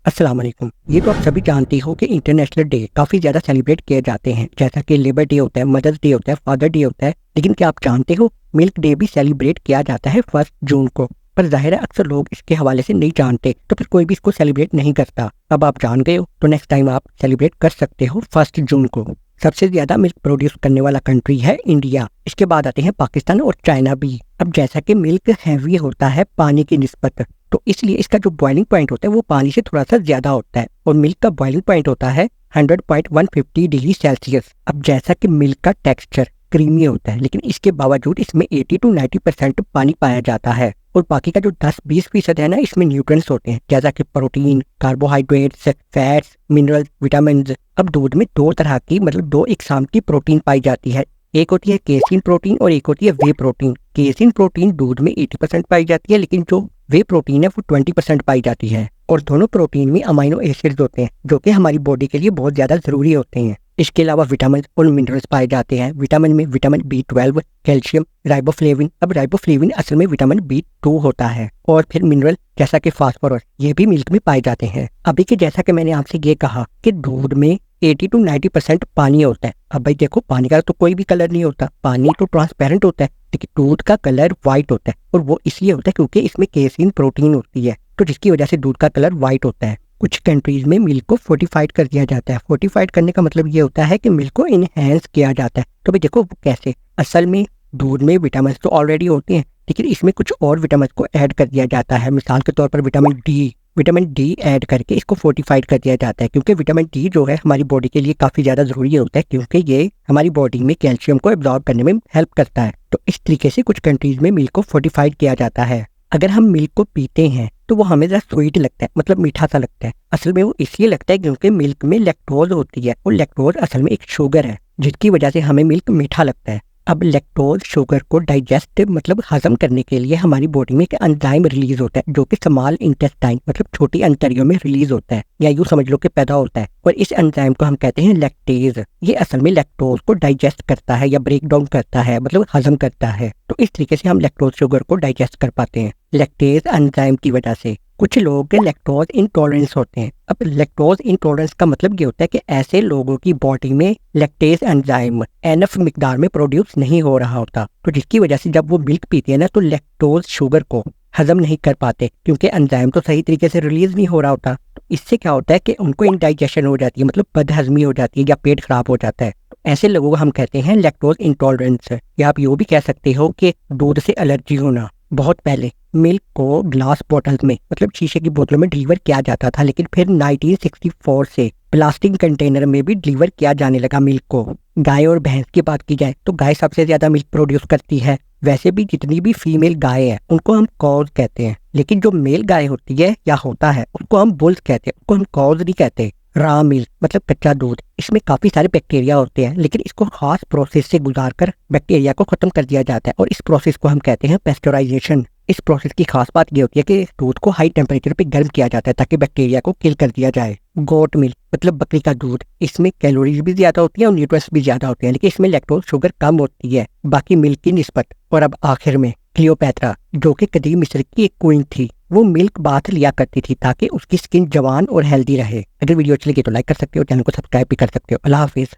अस्सलाम वालेकुम। ये तो आप सभी जानते हो कि इंटरनेशनल डे काफ़ी ज़्यादा सेलिब्रेट किए जाते हैं, जैसा कि लेबर डे होता है, मदर्स डे होता है, फादर डे होता है। लेकिन क्या आप जानते हो मिल्क डे भी सेलिब्रेट किया जाता है 1 जून को। पर ज़ाहिर है अक्सर लोग इसके हवाले से नहीं जानते, तो फिर कोई भी इसको सेलिब्रेट नहीं करता। अब आप जान गए हो तो नेक्स्ट टाइम आप सेलिब्रेट कर सकते हो 1 जून को। सबसे ज़्यादा मिल्क प्रोड्यूस करने वाला कंट्री है इंडिया। इसके बाद आते हैं पाकिस्तान और चाइना भी। अब जैसा कि मिल्क हैवी होता है पानी की निस्बत, तो इसलिए इसका जो बॉइलिंग पॉइंट होता है वो पानी से थोड़ा सा ज्यादा होता है और मिल्क का बॉइलिंग पॉइंट होता है 100.150 डिग्री सेल्सियस। अब जैसा कि मिल्क का टेक्सचर क्रीमी होता है, लेकिन इसके बावजूद इसमें 80 to 90% पानी पाया जाता है और बाकी का जो 10-20% है ना, इसमें न्यूट्रिएंट्स होते हैं, जैसा कि protein, carbohydrates, fats, minerals, vitamin. अब दूध में दो तरह की मतलब दो इकसाम की प्रोटीन पाई जाती है। एक होती है केसिन प्रोटीन और एक होती है वे प्रोटीन। केसिन प्रोटीन दूध में 80% पाई जाती है, लेकिन जो वे प्रोटीन है वो 20% पाई जाती है। और दोनों प्रोटीन में अमाइनो एसिड्स होते हैं जो कि हमारी बॉडी के लिए बहुत ज़्यादा ज़रूरी होते हैं। इसके अलावा विटामिन और मिनरल्स पाए जाते हैं। विटामिन में विटामिन B12, कैल्शियम, राइबोफ्लेविन। अब राइबोफ्लेविन असल में विटामिन B2 होता है। और फिर मिनरल जैसा कि फास्फोरस, ये भी मिल्क में पाए जाते हैं। अभी के जैसा कि मैंने आपसे ये कहा कि दूध में 80 to 90% पानी होता है। अब भाई देखो, पानी का तो कोई भी कलर नहीं होता, पानी तो ट्रांसपेरेंट होता है, लेकिन दूध का कलर वाइट होता है। और वो इसलिए होता है क्योंकि इसमें केसिन प्रोटीन होती है, तो जिसकी वजह से दूध का कलर वाइट होता है। कुछ कंट्रीज में मिल्क को फोर्टिफाइड कर दिया जाता है। फोर्टिफाइड करने का मतलब ये होता है कि मिल्क को इनहेंस किया जाता है। तो भाई देखो वो कैसे, असल में दूध में विटामिन तो ऑलरेडी होते हैं, लेकिन इसमें कुछ और विटामिन को ऐड कर दिया जाता है। मिसाल के तौर पर विटामिन डी ऐड करके इसको फोर्टिफाइड कर दिया जाता है, क्योंकि विटामिन डी जो है हमारी बॉडी के लिए काफ़ी ज़्यादा ज़रूरी होता है, क्योंकि ये हमारी बॉडी में कैल्शियम को एब्जॉर्ब करने में हेल्प करता है। तो इस तरीके से कुछ कंट्रीज में मिल्क को फोर्टिफाइड किया जाता है। अगर हम मिल्क को पीते हैं तो वो हमें ज़रा स्वीट लगता है, मतलब मीठा सा लगता है। असल में वो इसलिए लगता है क्योंकि मिल्क में लैक्टोज होती है, और लैक्टोज असल में एक शुगर है, जिसकी वजह से हमें मिल्क मीठा लगता है। अब लैक्टोज शुगर को डाइजेस्ट मतलब हजम करने के लिए हमारी बॉडी में एक एंजाइम रिलीज होता है, जो कि स्मॉल इंटेस्टाइन मतलब छोटी अंतरियों में रिलीज होता है, या यूँ समझ लो कि पैदा होता है। और इस एंजाइम को हम कहते हैं लैक्टेज। ये असल में लैक्टोज को डाइजेस्ट करता है या ब्रेक डाउन करता है, मतलब हजम करता है। तो इस तरीके से हम लैक्टोज शुगर को डाइजेस्ट कर पाते हैं लैक्टेज एंजाइम की वजह से। कुछ लोगों के लैक्टोज इंटॉलरेंस होते हैं। अब लैक्टोज इंटॉलरेंस का मतलब ये होता है कि ऐसे लोगों की बॉडी में लैक्टेज एंजाइम एनफ मिकदार में प्रोड्यूस नहीं हो रहा होता, तो जिसकी वजह से जब वो मिल्क पीते हैं ना, तो लैक्टोज शुगर को हजम नहीं कर पाते, क्योंकि एंजाइम तो सही तरीके से रिलीज नहीं हो रहा होता। तो इससे क्या होता है कि उनको इंडाइजेशन हो जाती है, मतलब बदहजमी हो जाती है या पेट खराब हो जाता है। तो ऐसे लोगों को हम कहते हैं लैक्टोज इंटॉलरेंस। या आप ये भी कह सकते हो कि दूध से एलर्जी होना। बहुत पहले मिल्क को ग्लास बोतल में मतलब शीशे की बोतलों में डिलीवर किया जाता था, लेकिन फिर 1964 से प्लास्टिक कंटेनर में भी डिलीवर किया जाने लगा मिल्क को। गाय और भैंस की बात की जाए तो गाय सबसे ज्यादा मिल्क प्रोड्यूस करती है। वैसे भी जितनी भी फीमेल गाय है उनको हम कॉज कहते हैं, लेकिन जो मेल गाय होती है या होता है उसको हम बुल्स कहते हैं, उसको हम कॉज नहीं कहते। रॉ मिल्क मतलब कच्चा दूध, इसमें काफी सारे बैक्टीरिया होते हैं, लेकिन इसको खास प्रोसेस से गुजारकर बैक्टीरिया को खत्म कर दिया जाता है, और इस प्रोसेस को हम कहते हैं पेस्चराइजेशन। इस प्रोसेस की खास बात ये होती है कि दूध को हाई टेम्परेचर पे गर्म किया जाता है ताकि बैक्टीरिया को किल कर दिया जाए। गोट मिल्क मतलब बकरी का दूध, इसमें कैलोरीज भी ज्यादा होती है और न्यूट्रिएंट्स भी ज्यादा होते हैं, लेकिन इसमें लैक्टोज शुगर कम होती है बाकी मिल्क की निस्बत। और अब आखिर में क्लियोपैत्रा, जो कि कदीम मिस्र की एक क्वीन थी, वो मिल्क बाथ लिया करती थी ताकि उसकी स्किन जवान और हेल्दी रहे। अगर वीडियो अच्छी लगी तो लाइक कर सकते हो, चैनल को सब्सक्राइब भी कर सकते हो। अल्लाह हाफिज।